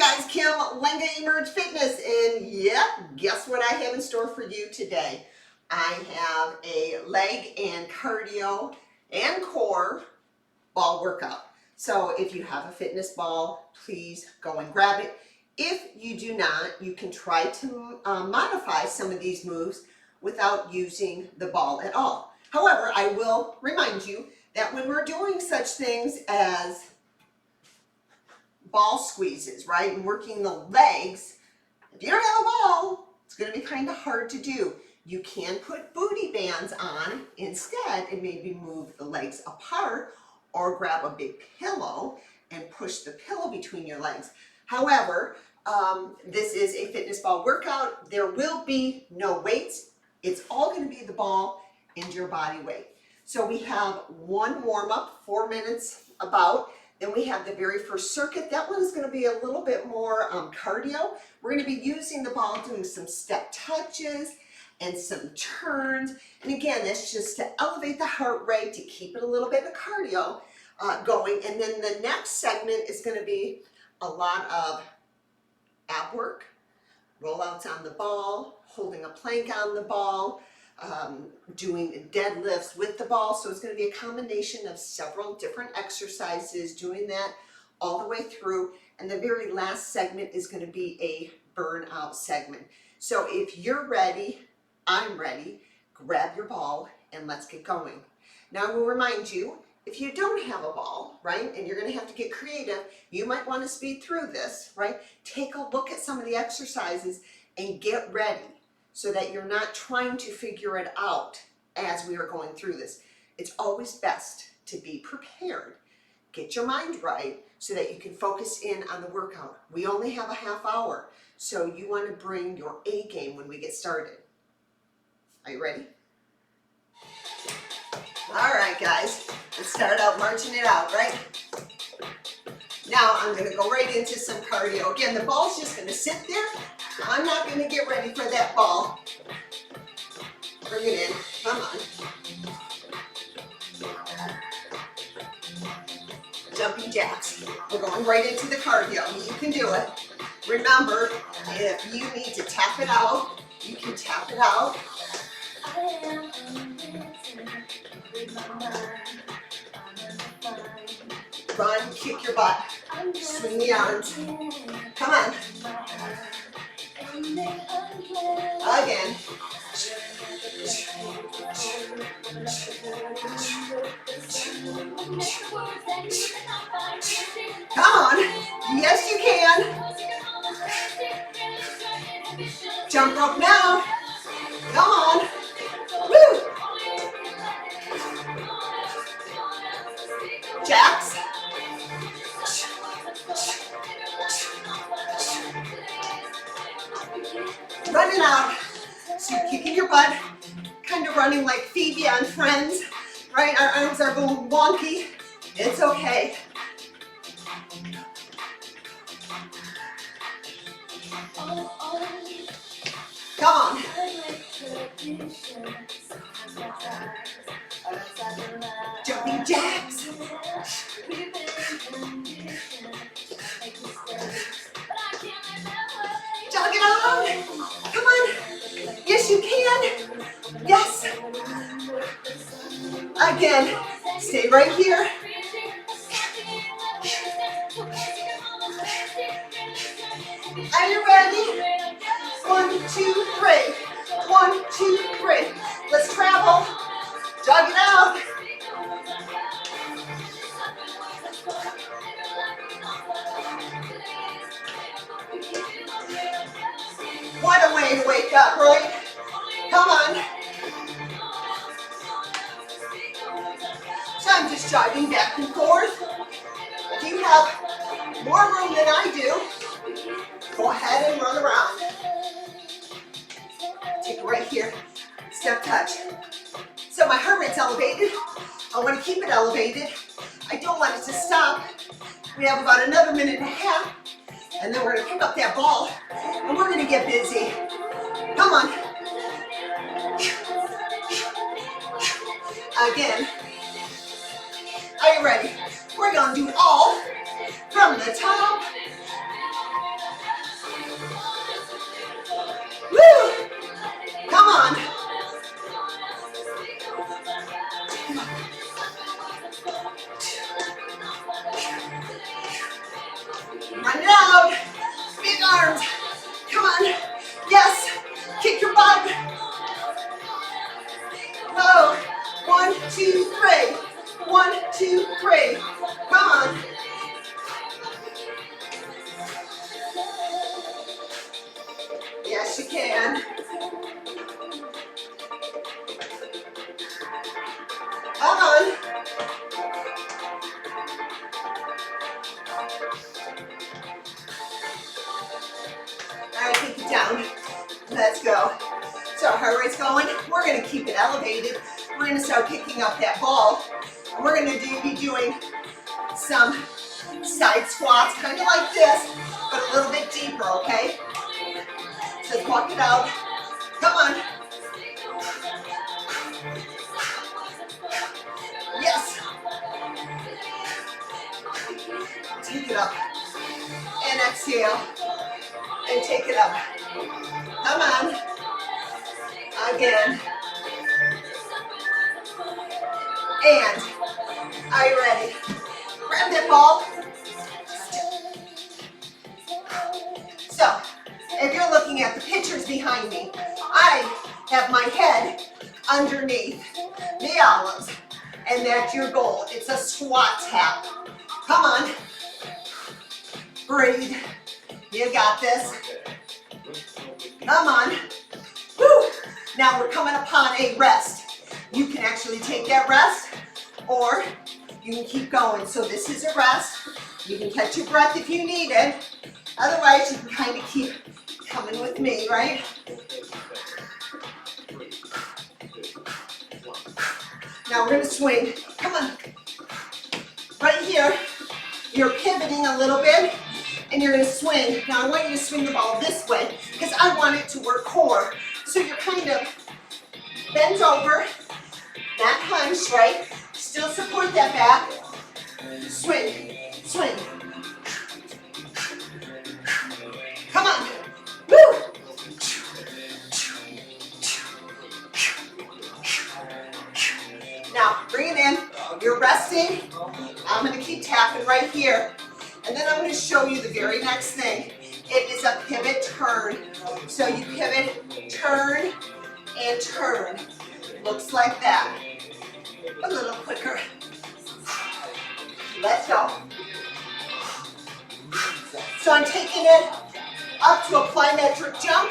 guys, Kim, Lenga Emerge Fitness, and yep, guess what I have in store for you today? I have a leg and cardio and core ball workout. So if you have a fitness ball, please go and grab it. If you do not, you can try to modify some of these moves without using the ball at all. However, I will remind you that when we're doing such things as ball squeezes, right, and working the legs, if you don't have a ball, it's going to be kind of hard to do. You can put booty bands on instead and maybe move the legs apart or grab a big pillow and push the pillow between your legs. However, this is a fitness ball workout. There will be no weights. It's all going to be the ball and your body weight. So we have one warm-up, 4 minutes about. Then we have the very first circuit. That one is going to be a little bit more cardio. We're going to be using the ball, doing some step touches and some turns. And again, that's just to elevate the heart rate, to keep it a little bit of cardio going. And then the next segment is going to be a lot of ab work, rollouts on the ball, holding a plank on the ball, doing deadlifts with the ball. So it's going to be a combination of several different exercises, doing that all the way through. And the very last segment is going to be a burnout segment. So if you're ready, I'm ready, grab your ball and let's get going. Now I will remind you, if you don't have a ball, right, and you're going to have to get creative, you might want to speed through this, right? Take a look at some of the exercises and get ready, so that you're not trying to figure it out as we are going through this. It's always best to be prepared. Get your mind right so that you can focus in on the workout. We only have a half hour, so you want to bring your A game when we get started. Are you ready? All right, guys, let's start out marching it out, right? Now I'm going to go right into some cardio. Again, the ball's just going to sit there. I'm not going to get ready for that ball. Bring it in. Come on. Jumping jacks. We're going right into the cardio. You can do it. Remember, if you need to tap it out, you can tap it out. Run, kick your butt. Swing the arms. Come on. Again. Come on. Yes, you can. Jump rope now. Come on. Woo. Jacks. Running out. So you're kicking your butt, kind of running like Phoebe on Friends, right? Our arms are going wonky. It's okay. Come on. Jumping jacks. Jog it on. Come on. Yes, you can. Yes. Again. Stay right here. Are you ready? 1, 2, 3. 1, 2, 3. Let's travel. Jog it out. What a way to wake up, right? Come on. So I'm just jogging back and forth. If you have more room than I do, go ahead and run around. Take it right here. Step touch. So my heart rate's elevated. I want to keep it elevated. I don't want it to stop. We have about another minute and a half. And then we're going to pick up that ball and we're going to get busy. Come on. Again. Are you ready? We're going to do all from the top Run it out. Big arms. Come on. Yes. Kick your butt. Go. 1, 2, 3. 1, 2, 3. Come on. Yes, you can. Come on. All right, take it down. Let's go. So our heart rate's going. We're going to keep it elevated. We're going to start picking up that ball. And we're going to be doing some side squats, kind of like this, but a little bit deeper, okay? So walk it out. Come on. Yes. Take it up. And exhale. And take it up. Come on. Again. And are you ready? Grab that ball. So, if you're looking at the pictures behind me, I have my head underneath the olives. And that's your goal. It's a squat tap. Come on. Breathe. You got this. Come on. Woo. Now we're coming upon a rest. You can actually take that rest or you can keep going. So this is a rest. You can catch your breath if you need it. Otherwise, you can kind of keep coming with me, right? Now we're going to swing. Come on. Right here, you're pivoting a little bit and you're going to swing. Now I want you to swing the ball this way because I want it to work core. So you're kind of bent over, not hunched, right? Still support that back. Swing, swing. Come on. Woo! Now, bring it in. You're resting. I'm going to keep tapping right here. And then I'm going to show you the very next thing. It is a pivot turn. So you pivot, turn, and turn. Looks like that. A little quicker. Let's go. So I'm taking it up to a plyometric jump,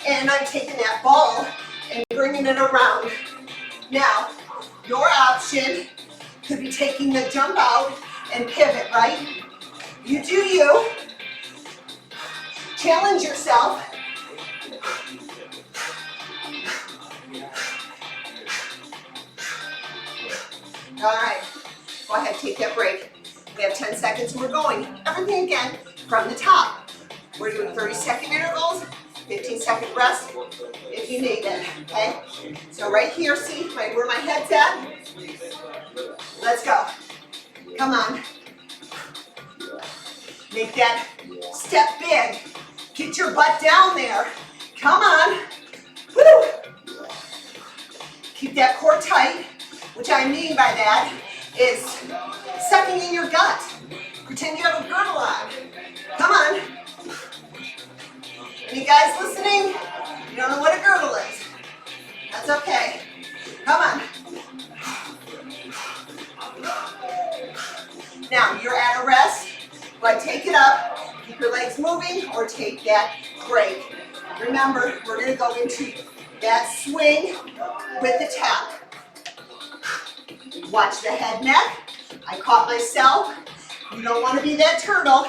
and I'm taking that ball and bringing it around. Now, your option could be taking the jump out and pivot, right? You do you. Challenge yourself. All right, go ahead, take that break. We have 10 seconds and we're going. Everything again from the top. We're doing 30-second intervals, 15-second rest if you need it, okay? So right here, see right where my head's at? Let's go. Come on. Make that step big. Get your butt down there. Come on. Woo! Keep that core tight. Which I mean by that is sucking in your gut. Pretend you have a girdle on. Come on. Any guys listening? You don't know what a girdle is. That's okay. Come on. Now you're at a rest. Go ahead, take it up. Keep your legs moving or take that break. Remember, we're going to go into that swing with the tap. Watch the head neck. I caught myself. You don't want to be that turtle.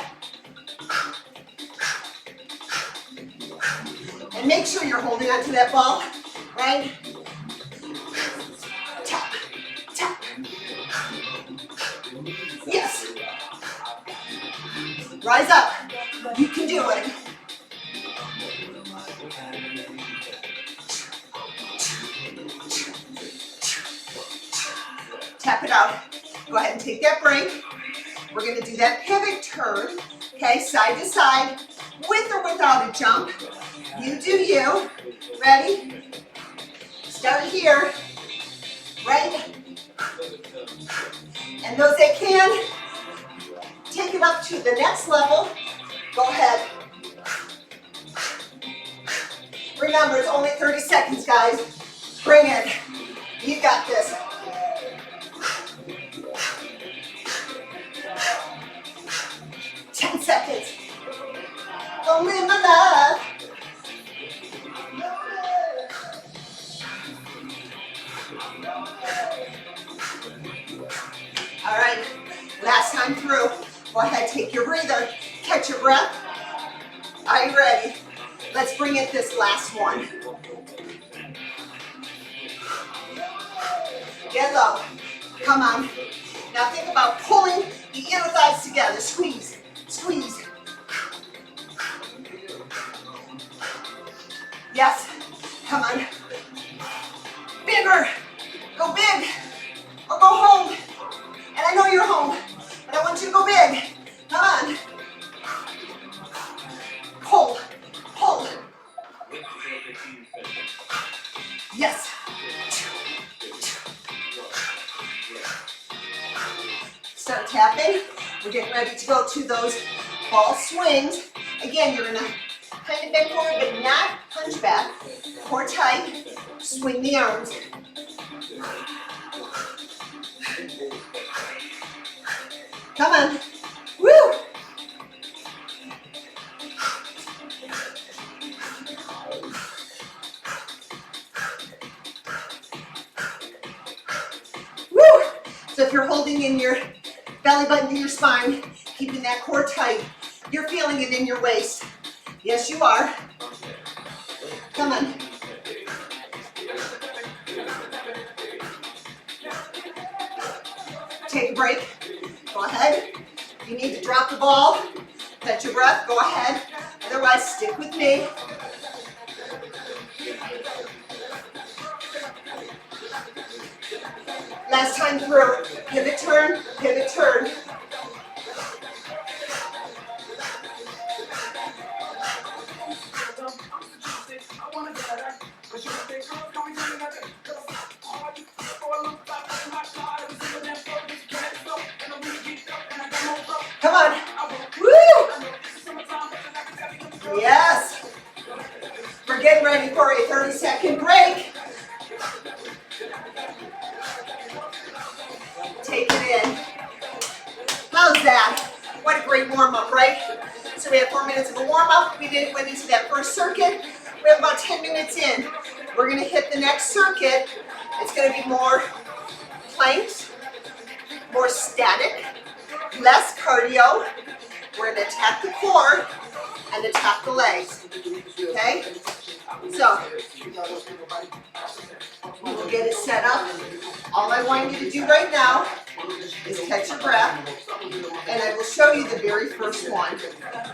And make sure you're holding onto that ball, right? Tap, tap. Yes. Rise up. You can do it. Tap it out. Go ahead and take that break. We're going to do that pivot turn, okay, side to side, with or without a jump. You do you. Ready? Start here, right? And those that can, take it up to the next level Go ahead. Remember, it's only 30 seconds, guys. Bring it. You got this. Seconds. Don't live my life. All right, last time through. Go ahead, take your breather, catch your breath. Are you ready? Let's bring it this last one. Get low. Come on. Now think about pulling the inner thighs together. Squeeze, squeeze. Yes, come on. Bigger. Go big or go home. And I know you're home, but I want you to go big. Come on. Pull, pull. Yes. Start tapping. We're getting ready to go to those ball swings. Again, you're gonna kind of bend forward, but not hunch back. Core tight. Swing the arms. Come on. Woo! Woo! So if you're holding in your belly button to your spine, keeping that core tight, you're feeling it in your waist. Yes, you are. Come on. Take a break. Go ahead. If you need to drop the ball, catch your breath, go ahead. Otherwise, stick with me. Last time through. Pivot, turn, pivot, turn. Come on. Woo! Yes. We're getting ready for a 30-second break. Take it in. How's that? What a great warm-up, right? So we had 4 minutes of a warm-up. We went into that first circuit. We have about 10 minutes in. We're going to hit the next circuit. It's going to be more planks, more static, less cardio. We're going to attack the core and attack the legs. Okay? So, we'll get it set up. All I want you to do right now is catch your breath, and I will show you the very first one.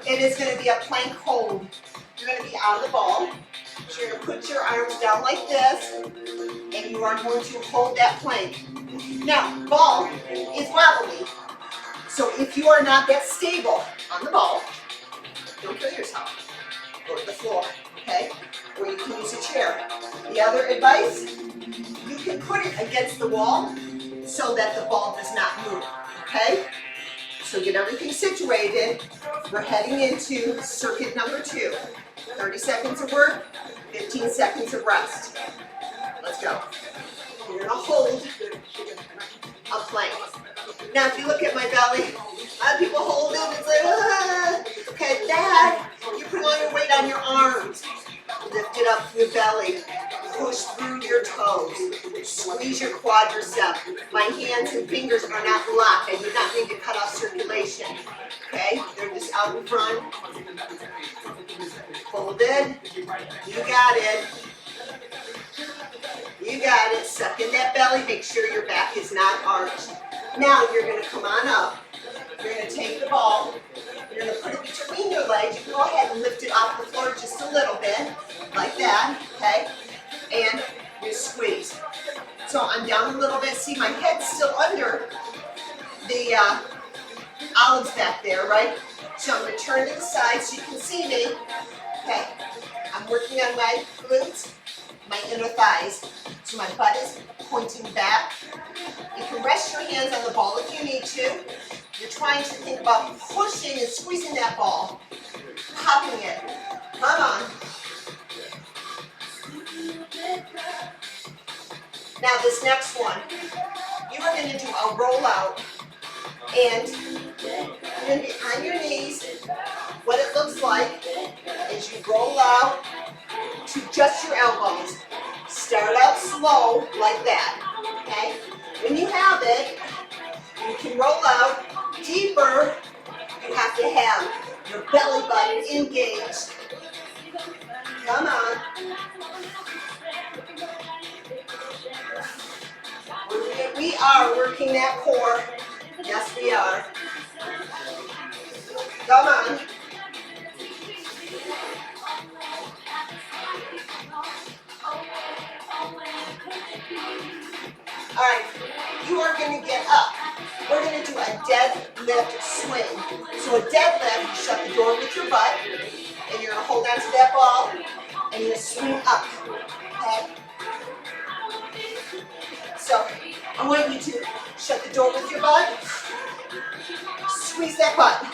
It is going to be a plank hold. You're going to be on the ball. So you're going to put your arms down like this, and you are going to hold that plank. Now, ball is wobbly. So if you are not that stable on the ball, don't kill yourself. Go to the floor, okay? Or you can use a chair. The other advice, you can put it against the wall so that the ball does not move, okay? So get everything situated. We're heading into circuit number 2. 30 seconds of work, 15 seconds of rest. Let's go. You're gonna hold a plank. Now, if you look at my belly, a lot of people hold it, it's like, ah. Okay, that, you're putting all your weight on your arms. Lift it up through your belly. Push through your toes. Squeeze your quadricep. My hands and fingers are not locked. I do not need to cut off circulation. Okay, they're just out in front. Hold it. You got it. You got it. Suck in that belly. Make sure your back is not arched. Now you're going to come on up. You're going to take the ball. You're going to put it between your legs. You can go ahead and lift it off the floor just a little bit, like that, okay? And you squeeze. So I'm down a little bit. See, my head's still under the olives back there, right? So I'm going to turn to the side so you can see me. Okay, I'm working on my glutes, my inner thighs. So my butt is pointing back. You can rest your hands on the ball if you need to. You're trying to think about pushing and squeezing that ball popping it. Come on. Now this next one, you are going to do a rollout, and you're going to be on your knees. What it looks like is you roll out to just your elbows. Start out slow like that, okay? When you have it, you can roll out deeper. You have to have your belly button engaged. Come on. We are working that core. Yes, we are. Come on. All right, you are going to get up. We're going to do a deadlift swing. So a deadlift, you shut the door with your butt, and you're going to hold on to that ball, and you're going to swing up, okay? So I want you to shut the door with your butt, squeeze that butt.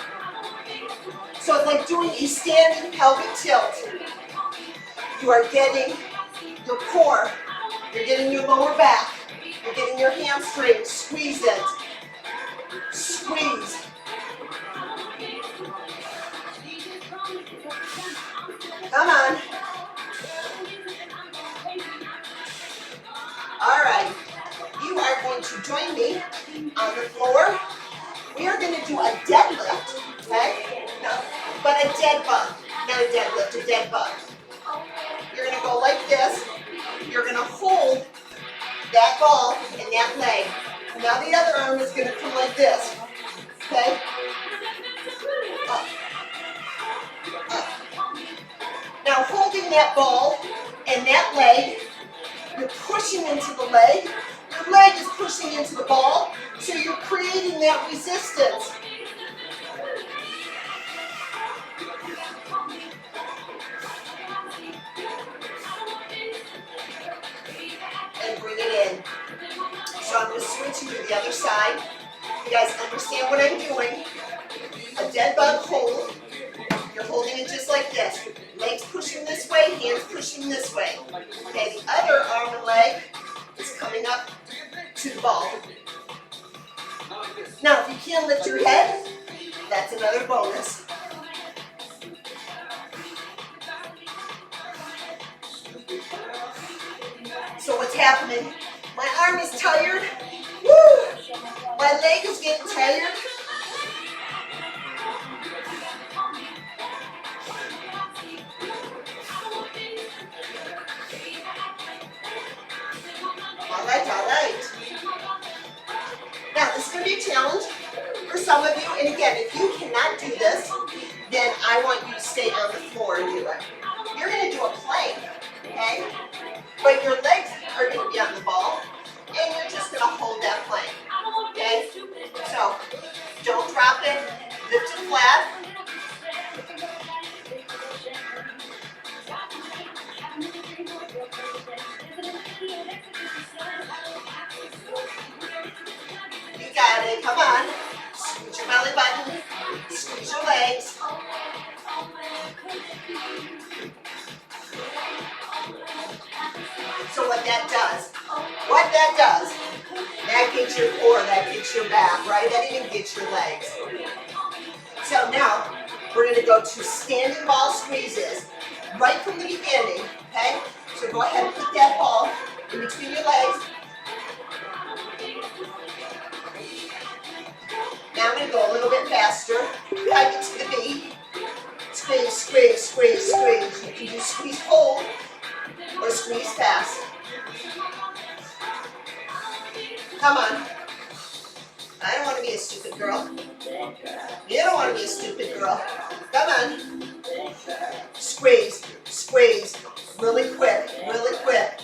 So it's like doing a standing pelvic tilt. You are getting your core, you're getting your lower back, you're getting your hamstrings, squeeze it. Squeeze. Come on. All right. You are going to join me on the floor. We are going to do a deadlift, okay? No, but a dead bug, not a deadlift, a dead bug. You're going to go like this. You're going to hold that ball and that leg. Now the other arm is going to come like this, okay? Up. Up. Now holding that ball and that leg, you're pushing into the leg. Your leg is pushing into the ball, so you're creating that resistance. And bring it in. So I'm going to switch you to the other side. You guys understand what I'm doing? A dead bug hold. You're holding it just like this. Legs pushing this way, hands pushing this way. Okay, the other arm and leg is coming up to the ball. Now, if you can't lift your head, that's another bonus. So what's happening? My arm is tired. Woo! My leg is getting tired. All right. Now, this is going to be a challenge for some of you. And again, if you cannot do this, then I want you to stay on the floor and do it. You're going to do a plank, okay? But your legs are going to be on the ball, and you're just going to hold that plank, okay? So, don't drop it. Lift it flat. You got it. Come on. Squeeze your belly button. Squeeze your legs. So what that does, that gets your core, that gets your back, right? That even gets your legs. So now, we're going to go to standing ball squeezes right from the beginning, okay? So go ahead and put that ball in between your legs. Now I'm going to go a little bit faster. Guide it to the beat. Squeeze, squeeze, squeeze, squeeze. You can do squeeze hold or squeeze fast. Come on. I don't want to be a stupid girl. You don't want to be a stupid girl. Come on. Squeeze, squeeze. Really quick, really quick.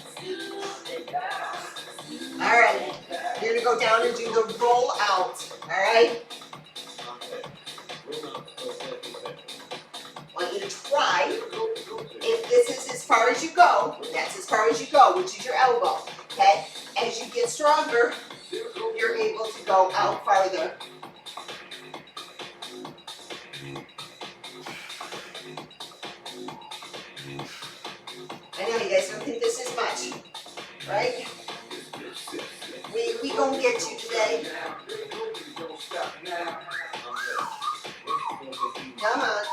All right. You're going to go down and do the roll out. All right. I want you to try. If this is as far as you go, that's as far as you go, which is your elbow. Okay? As you get stronger, you're able to go out farther. much, right? We gonna get you today. Come on.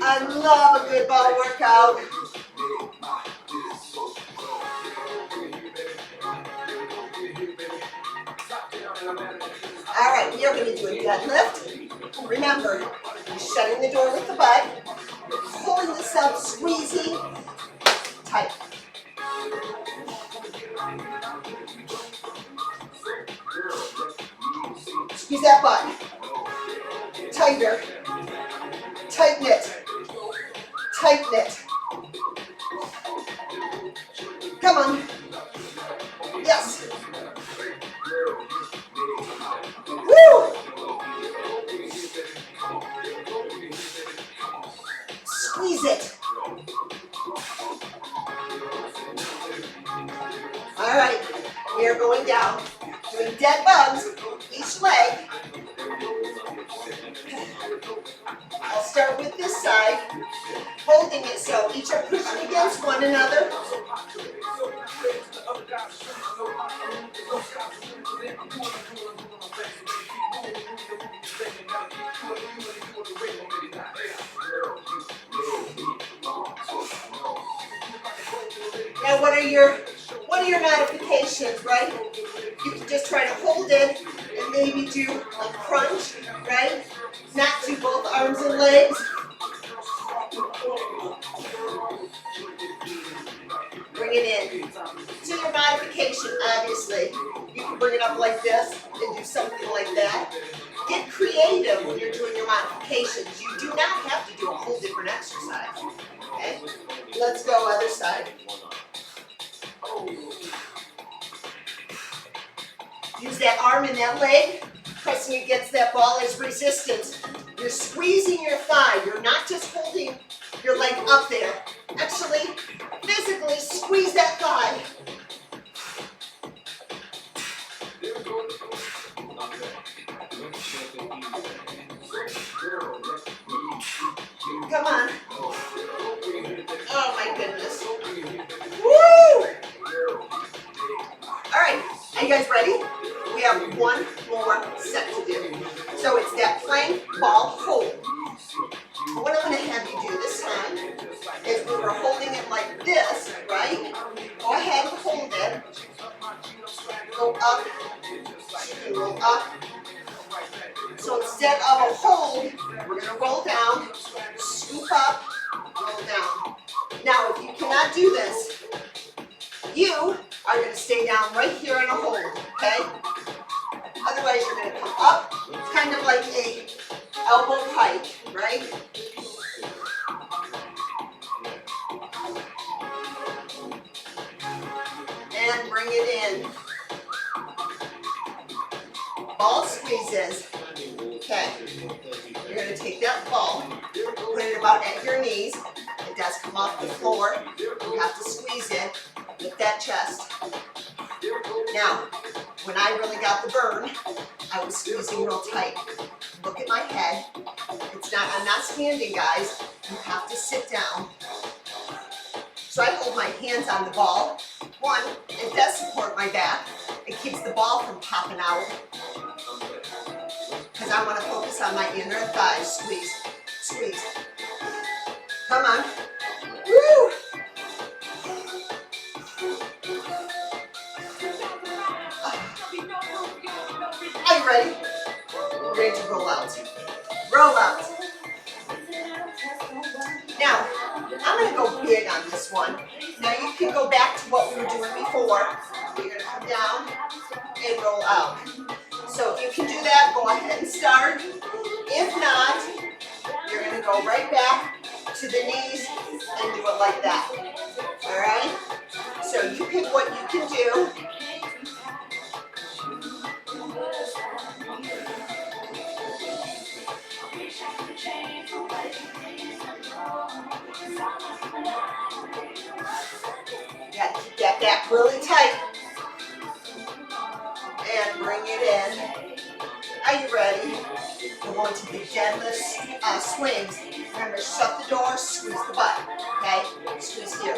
I love a good ball workout. All right, we are going to do a deadlift. Remember, you're shutting the door with the butt, pulling this up, squeezing tight. Squeeze that butt. Tighter. Tighten it. Tighten it. Come on. Yes. Woo! Squeeze it. All right, we are going down, doing dead bugs, each leg. I'll start with this side, holding it so each are pushing against one another. Now what are your modifications, right? You can just try to hold it and maybe do a crunch, right? Not do both arms and legs. Bring it in. To your modification, obviously. You can bring it up like this and do something like that. Get creative when you're doing your modifications. You do not have to do a whole different exercise. Okay? Let's go other side. Use that arm and that leg, pressing against that ball as resistance. You're squeezing your thigh. You're not just holding your leg up there. Actually, physically squeeze that thigh. Come on. Oh my goodness. Woo! All right, are you guys ready? We have one more set to do. So it's that plank ball hold. What I'm going to have you do this time is we were holding it like this, right? Go ahead and hold it. Go up. Go up. So instead of a hold, we're going to roll down, scoop up, roll down. Now, if you cannot do this, you are going to stay down right here in a hold, okay? Otherwise, you're going to come up. It's kind of like a elbow pike, right? And bring it in. Ball squeezes. Okay. You're going to take that ball, put it about at your knees. It does come off the floor. You have to squeeze it with that chest. Now, when I really got the burn, I was squeezing real tight. Look at my head. I'm not standing, guys. You have to sit down. So I hold my hands on the ball. One, it does support my back. It keeps the ball from popping out. Because I want to focus on my inner thigh. Squeeze, squeeze. Come on. Woo! Are you ready? We're ready to roll out. Roll out. Now, I'm going to go big on this one. Now you can go back to what we were doing before. You're going to come down and roll out. So if you can do that, go ahead and start. If not, you're going to go right back to the knees and do it like that. All right? So you pick what you can do. You got to keep that back really tight. And bring it in. Are you ready? We're going to the deadlift swings. Remember, shut the door, squeeze the butt, okay? Squeeze here.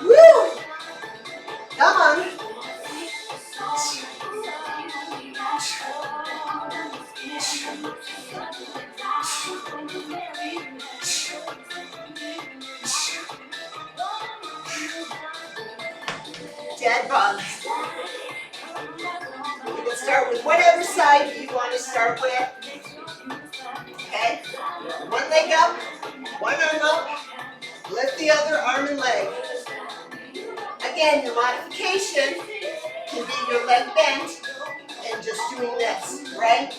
Woo! Come on. Dead bugs. You can start with whatever side you want to start with. Okay? One leg up, one arm up, lift the other arm and leg. Again, your modification can be your leg bent and just doing this, right?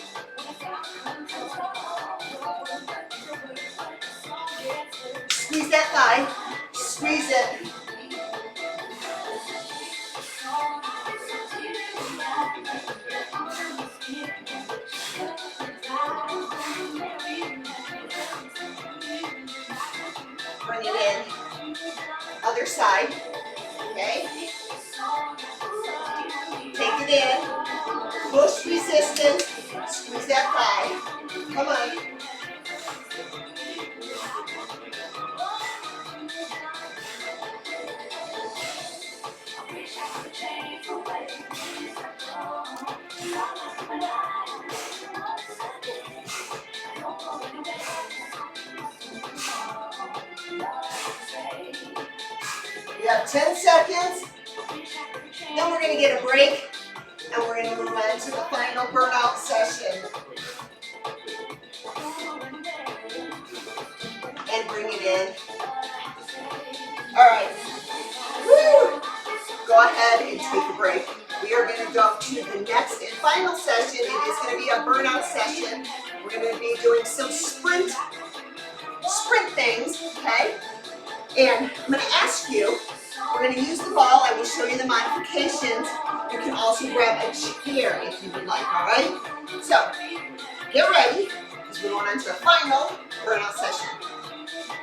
Squeeze that thigh, squeeze it. Bring it in, other side, okay? Take it in, push resistance, squeeze that thigh, come on. We have 10 seconds, then we're going to get a break, and we're going to move on to the final burnout session. And bring it in. All right. Woo! Go ahead and take a break. We are going to go to the next and final session. It is going to be a burnout session. We're going to be doing some sprint things, okay? And I'm going to ask you, we're going to use the ball. I will show you the modifications. You can also grab a chair if you would like, all right? So, get ready, because we're going on to the final burnout session.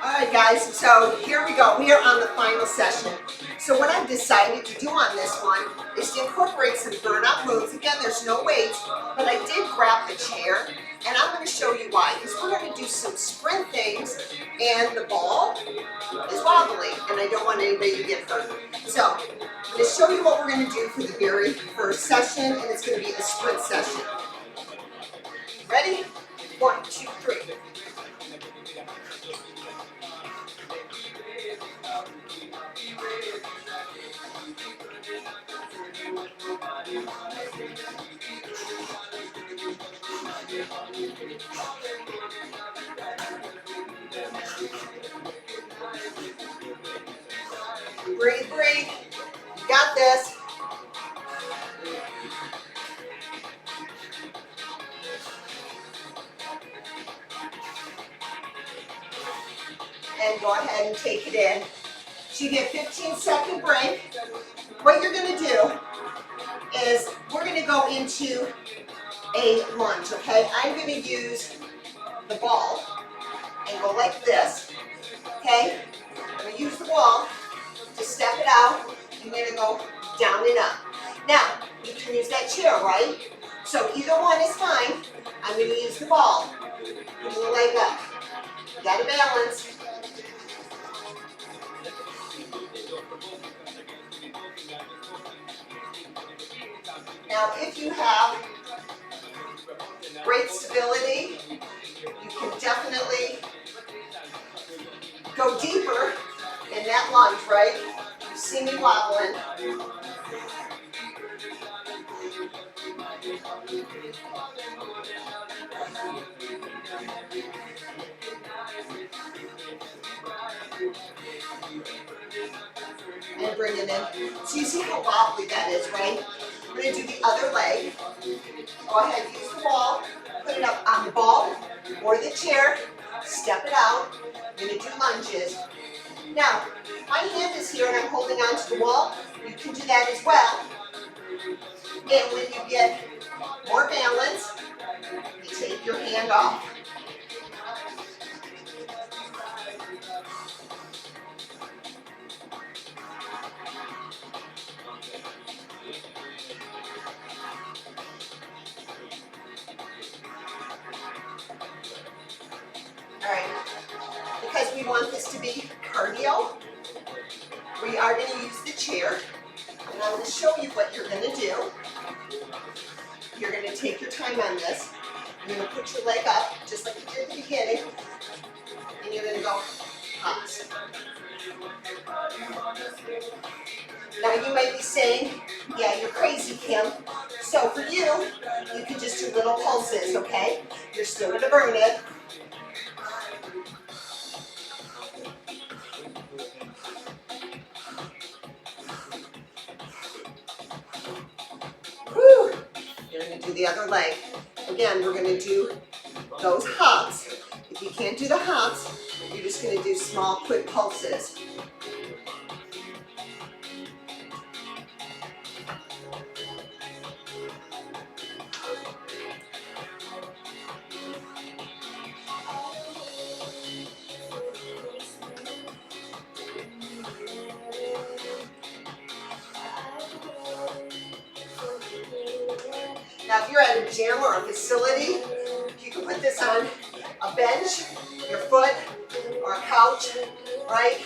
All right, guys, so here we go. We are on the final session. So what I've decided to do on this one is to incorporate some burnout moves. Again, there's no weight, but I did grab the chair, and I'm going to show you why. Because we're going to do some sprint things, and the ball is wobbly, and I don't want anybody to get hurt. So I'm going to show you what we're going to do for the very first session, and it's going to be a sprint session. Ready? 1, 2, 3. Breathe, breathe. You got this. And go ahead and take it in. So you get a 15-second break. What you're going to do is we're going to go into a lunge, okay? I'm going to use the ball and go like this, okay? I'm going to use the ball to step it out. I'm going to go down and up. Now, you can use that chair, right? So either one is fine. I'm going to use the ball. Put the leg up. You got to balance. Now, if you have great stability, you can definitely go deeper in that lunge, right? You see me wobbling. And bring it in. So you see how wobbly that is, right? We're going to do the other leg. Go ahead, use the ball, put it up on the ball or the chair, step it out. We're going to do lunges. Now, my hand is here and I'm holding on to the wall. You can do that as well. And when you get more balance, you take your hand off. All right, because we want this to be cardio, we are going to use the chair. And I'm going to show you what you're going to do. You're going to take your time on this. You're going to put your leg up, just like you did at the beginning. And you're going to go hops. Now you might be saying, yeah, you're crazy, Kim. So for you, you can just do little pulses, okay? You're still going to burn it. Whew. You're going to do the other leg. Again, we're going to do those hops. If you can't do the hops, you're just going to do small, quick pulses. Now, if you're at a gym or a facility, you can put this on a bench, your foot, or a couch, right?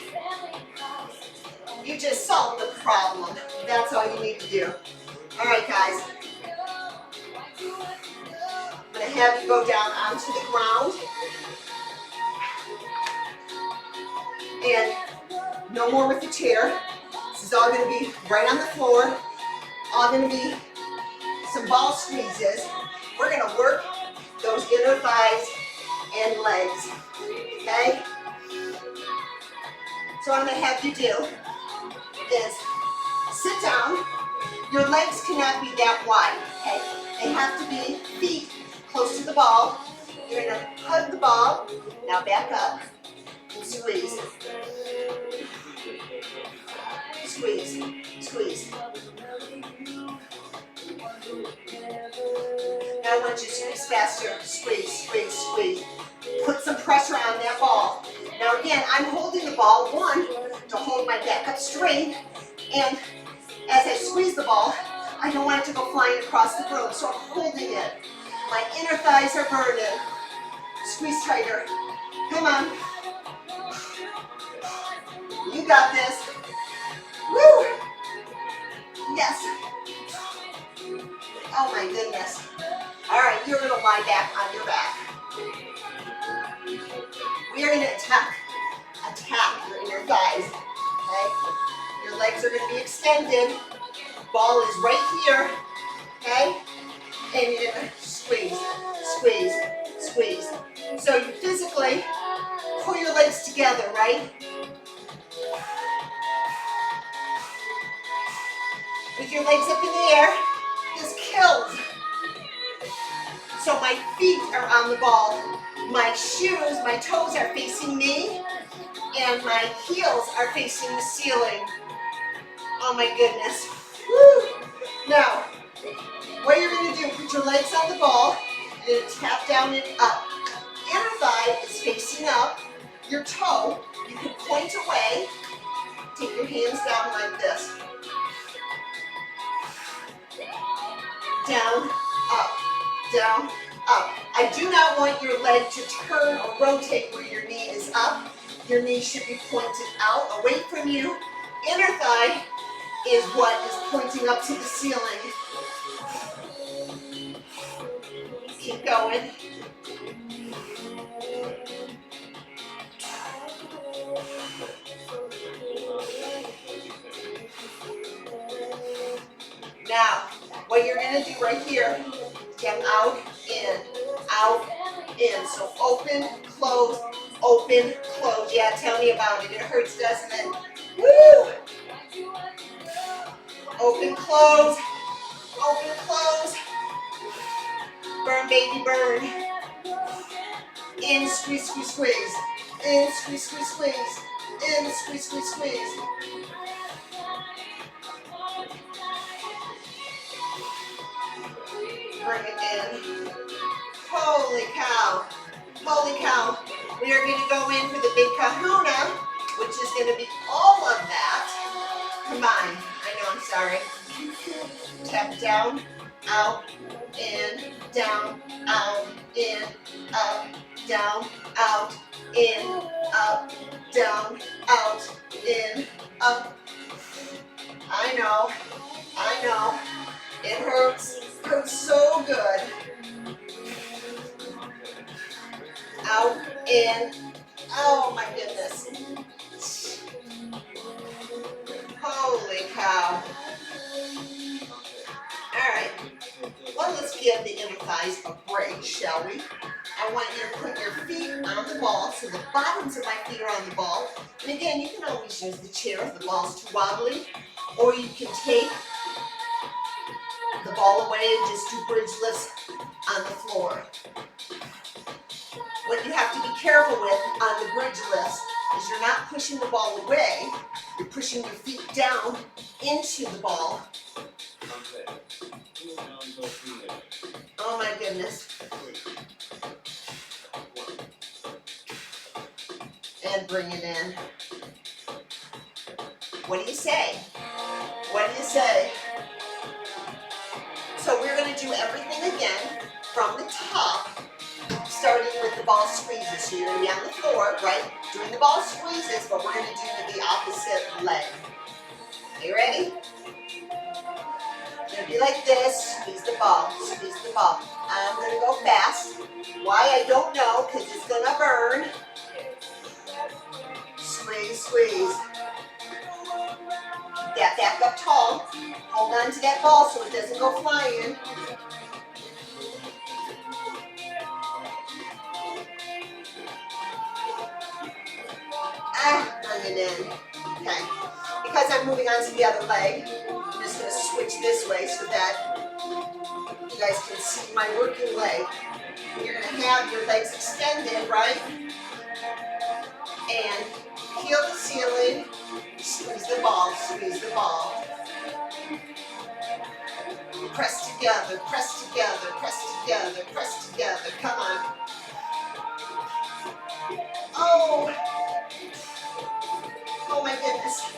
You just solved the problem. That's all you need to do. All right, guys. I'm going to have you go down onto the ground. And no more with the chair. This is all going to be right on the floor. All going to be some ball squeezes. We're going to work those inner thighs and legs, okay? So what I'm going to have you do is sit down. Your legs cannot be that wide, okay? They have to be feet close to the ball. You're going to hug the ball. Now back up and squeeze. Squeeze, squeeze. Now I want you to squeeze faster. Squeeze, squeeze, squeeze. Put some pressure on that ball. Now again, I'm holding the ball, one, to hold my back up straight, and as I squeeze the ball, I don't want it to go flying across the room, so I'm holding it. My inner thighs are burning. Squeeze tighter. Come on. You got this. Woo! Yes. Oh my goodness. All right, you're going to lie back on your back. We are going to attack your inner thighs. Okay? Your legs are going to be extended. Ball is right here. Okay? And you're going to squeeze, squeeze, squeeze. So you physically pull your legs together, right? With your legs up in the air, this kills. So my feet are on the ball. My shoes, my toes are facing me, and my heels are facing the ceiling. Oh my goodness. Woo! Now, what you're going to do, put your legs on the ball, and tap down and up. Inner thigh is facing up. Your toe, you can point away. Take your hands down like this. Down, up, down, up. I do not want your leg to turn or rotate where your knee is up. Your knee should be pointed out, away from you. Inner thigh is what is pointing up to the ceiling. Keep going. Now, what you're going to do right here, get out, in, out, in. So open, close, open, close. Yeah, tell me about it. It hurts, doesn't it? Woo! Open, close, open, close. Burn, baby, burn. In, squeeze, squeeze, squeeze. In, squeeze, squeeze, squeeze. In, squeeze, squeeze, squeeze. Bring it in. Holy cow. Holy cow. We are going to go in for the big kahuna, which is going to be all of that. Come on. I know, I'm sorry. Tap down, out, in, down, out, in, up, down, out, in, up, down, out, in, up. I know, it hurts so good. Out, in, oh my goodness. Holy cow. All right, well, let's give the inner thighs a break, shall we? I want you to put your feet on the ball, so the bottoms of my feet are on the ball. And again, you can always use the chair if the ball's too wobbly, or you can take the ball away and just do bridge lifts on the floor. What you have to be careful with on the bridge lifts is you're not pushing the ball away, you're pushing your feet down into the ball. Oh my goodness. And bring it in. What do you say? What do you say? So we're going to do everything again from the top, starting with the ball squeezes. So you're going to be on the floor, right? Doing the ball squeezes, but we're going to do the opposite leg. Are you ready? It's going to be like this. Squeeze the ball. Squeeze the ball. I'm going to go fast. Why, I don't know, because it's going to burn. Squeeze, squeeze. Keep that back up tall. Hold on to that ball so it doesn't go flying. Bring it in. Okay. Because I'm moving on to the other leg, I'm just going to switch this way so that you guys can see my working leg. You're going to have your legs extended, right? And heel the ceiling. Squeeze the ball, squeeze the ball. Press together, press together, press together, press together. Come on. Oh! Oh my goodness.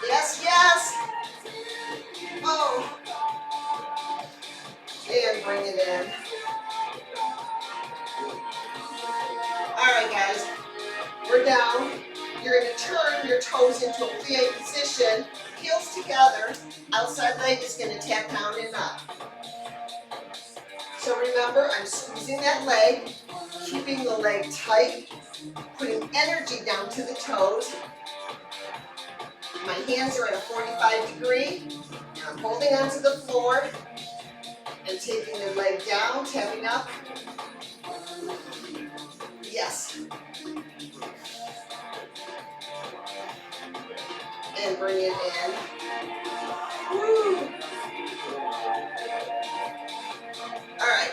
Yes, yes. Oh. And bring it in. All right, guys. We're down. You're going to turn your toes into a plie position. Heels together. Outside leg is going to tap down and up. So remember, I'm squeezing that leg, keeping the leg tight, putting energy down to the toes. My hands are at a 45 degree. And I'm holding onto the floor and taking the leg down, tapping up. Yes. And bring it in. Woo. All right.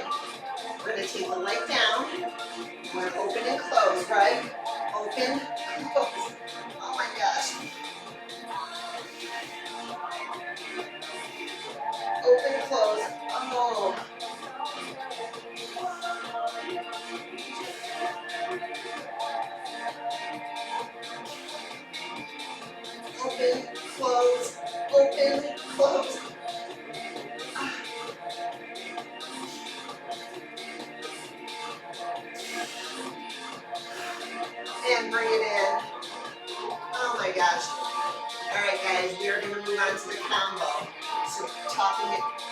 We're going to take the leg down. We're going to open and close, right? Open, close. Oh my gosh. Open, close. Oh. Open, close, open, close. And bring it in. Oh my gosh. All right, guys, we are going to move on to the combo. So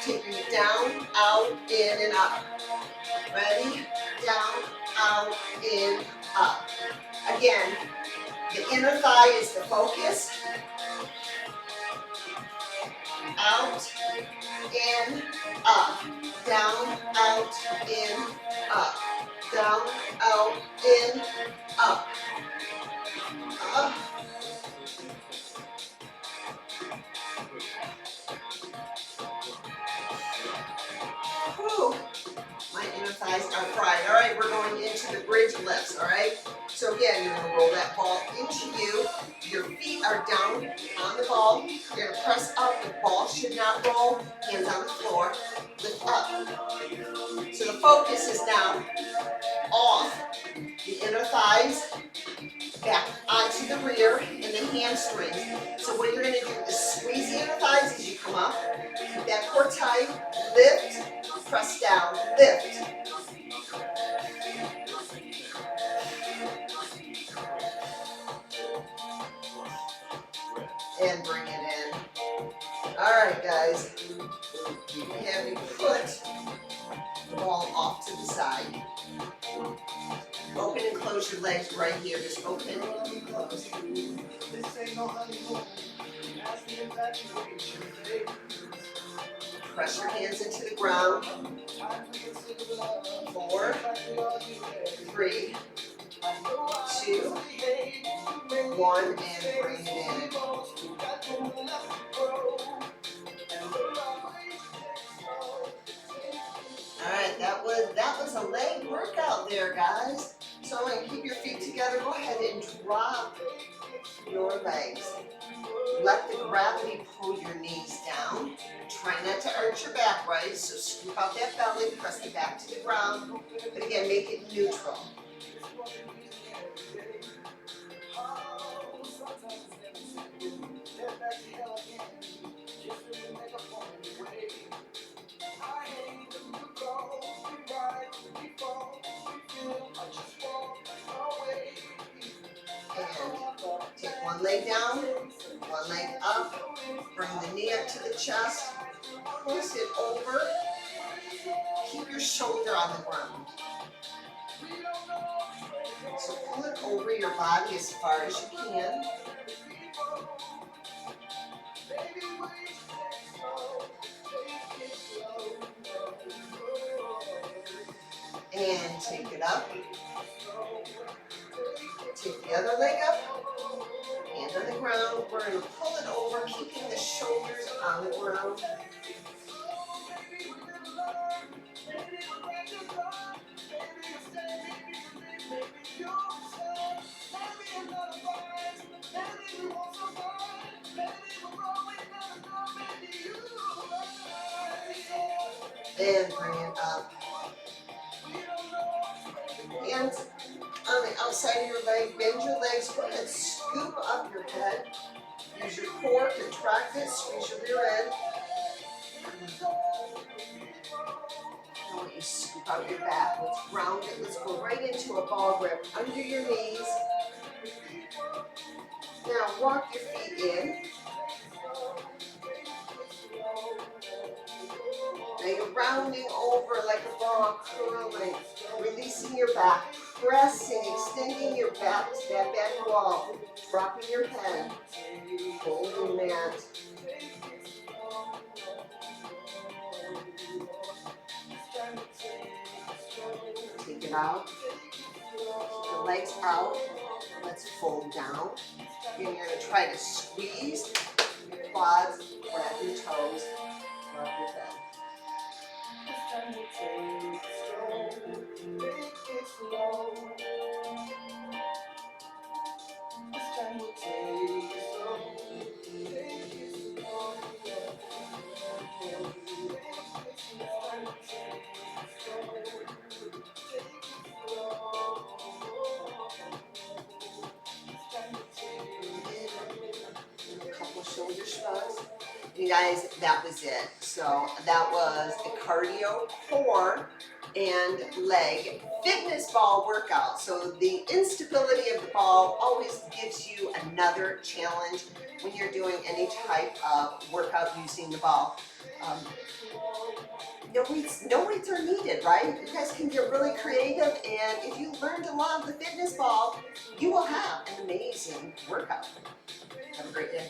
taking it down, out, in, and up. Ready? Down, out, in, up. Again, the inner thigh is the focus. Out, in, up. Down, out, in, up. Down, out, in, up. Up. Whew. My inner thighs are fried. All right, we're going into the bridge lifts, all right? So again, you're going to roll that ball into you. Your feet are down on the ball. You're gonna press up. The ball should not roll. Hands on the floor. Lift up. So the focus is now off the inner thighs, back onto the rear and the hamstrings. So what you're going to do is squeeze the inner thighs as you come up. Keep that core tight. Lift, press down, lift. And bring it in. All right, guys. You can have me put the ball off to the side. Open and close your legs right here. Just open and close. Press your hands into the ground. 4, 3, 2, 1, and bring it in. Alright, that was a leg workout there, guys. So I'm going to keep your feet together. Go ahead and drop your legs. Let the gravity pull your knees down. Try not to arch your back, right? So scoop out that belly, press it back to the ground. But again, make it neutral. And take one leg down, one leg up, bring the knee up to the chest, twist it over, keep your shoulder on the ground. So pull it over your body as far as you can. And take it up. Take the other leg up. Hand on the ground. We're going to pull it over, keeping the shoulders on the ground. And bring it up. Hands on the outside of your leg. Bend your legs. Go ahead. Scoop up your head. Use your core, contract it. Squeeze your rear end. I want you to scoop out your back. Let's round it. Let's go right into a ball grip under your knees. Now walk your feet in. Now you're rounding over like a ball, curling, releasing your back, pressing, extending your back to that back wall, dropping your head, holding that. Take it out. Keep the legs out. Let's fold down. And you're going to try to squeeze your quads, grab your toes, rub your head. A couple shoulder shrugs. You guys, that was it. So that was a cardio, core, and leg fitness ball workout. So the instability of the ball always gives you another challenge when you're doing any type of workout using the ball. No weights are needed, right? You guys can get really creative, and if you learn to love the fitness ball, you will have an amazing workout. Have a great day.